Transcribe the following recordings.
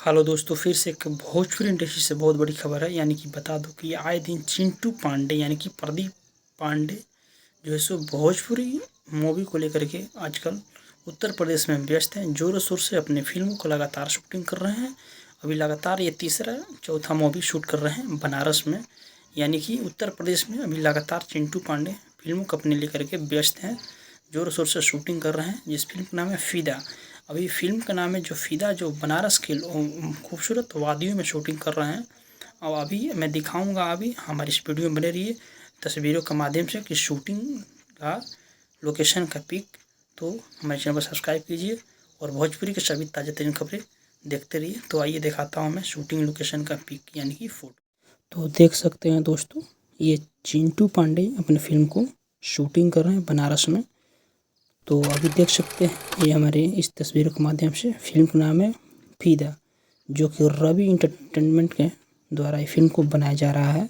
Hello दोस्तों, फिर से एक भोजपुरी इंडस्ट्री से बहुत बड़ी खबर है। यानी कि बता दूं कि आए दिन चिंटू पांडे यानी कि प्रदीप पांडे जो है सो भोजपुरी मूवी को लेकर के आजकल उत्तर प्रदेश में व्यस्त हैं। जोरों शोर से अपने फिल्मों को लगातार शूटिंग कर रहे हैं। अभी लगातार ये तीसरा चौथा मूवी शूट कर रहे हैं बनारस में। यानी कि उत्तर प्रदेश में अभी लगातार चिंटू पांडे फिल्मों को अपने लेकर के व्यस्त हैं, जोरों शोर से शूटिंग कर रहे हैं। जिस फिल्म का नाम है फिदा। अभी फिल्म का नाम है जो फिदा, जो बनारस के खूबसूरत वादियों में शूटिंग कर रहे हैं। और अभी मैं दिखाऊंगा, अभी हमारी इस वीडियो में बने रहिए तस्वीरों के माध्यम से कि शूटिंग का लोकेशन का पिक। तो हमारे चैनल को सब्सक्राइब कीजिए और भोजपुरी के सभी ताज़ा तरीन खबरें देखते रहिए। तो आइए दिखाता हूँ मैं शूटिंग लोकेशन का पिक यानी कि फ़ोटो। तो देख सकते हैं दोस्तों, ये चिंटू पांडे अपनी फिल्म को शूटिंग कर रहे हैं बनारस में। तो अभी देख सकते हैं ये हमारे इस तस्वीर के माध्यम से फिल्म का नाम है फिदा, जो कि रवि एंटरटेनमेंट के द्वारा ये फिल्म को बनाया जा रहा है।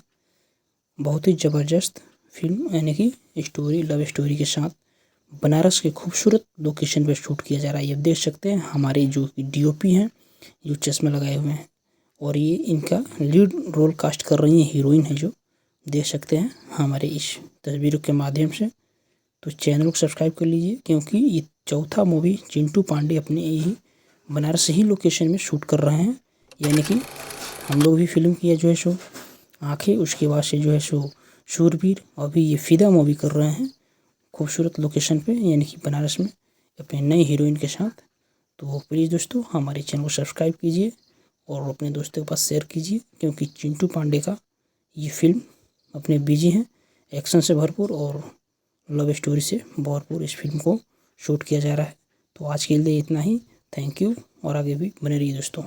बहुत ही ज़बरदस्त फिल्म यानी कि स्टोरी, लव स्टोरी के साथ बनारस के खूबसूरत लोकेशन पर शूट किया जा रहा है। ये देख सकते हैं हमारे जो डीओपी हैं, जो चश्मा लगाए हुए हैं, और ये इनका लीड रोल कास्ट कर रही हैं, हीरोइन है जो देख सकते हैं हमारे इस तस्वीरों के माध्यम से। तो चैनल को सब्सक्राइब कर लीजिए, क्योंकि ये चौथा मूवी चिंटू पांडे अपने यही बनारस ही लोकेशन में शूट कर रहे हैं। यानी कि हम लोग भी फिल्म किया जो है सो आंखें, उसके बाद से जो है सो शूरवीर, अभी ये फिदा मूवी कर रहे हैं खूबसूरत लोकेशन पे यानी कि बनारस में अपने नई हीरोइन के साथ। तो प्लीज़ दोस्तों हमारे चैनल को सब्सक्राइब कीजिए और अपने दोस्तों के पास शेयर कीजिए, क्योंकि चिंटू पांडे का ये फिल्म अपने बिजी हैं, एक्शन से भरपूर और लव स्टोरी से भरपूर इस फिल्म को शूट किया जा रहा है। तो आज के लिए इतना ही। थैंक यू और आगे भी बने रहिए दोस्तों।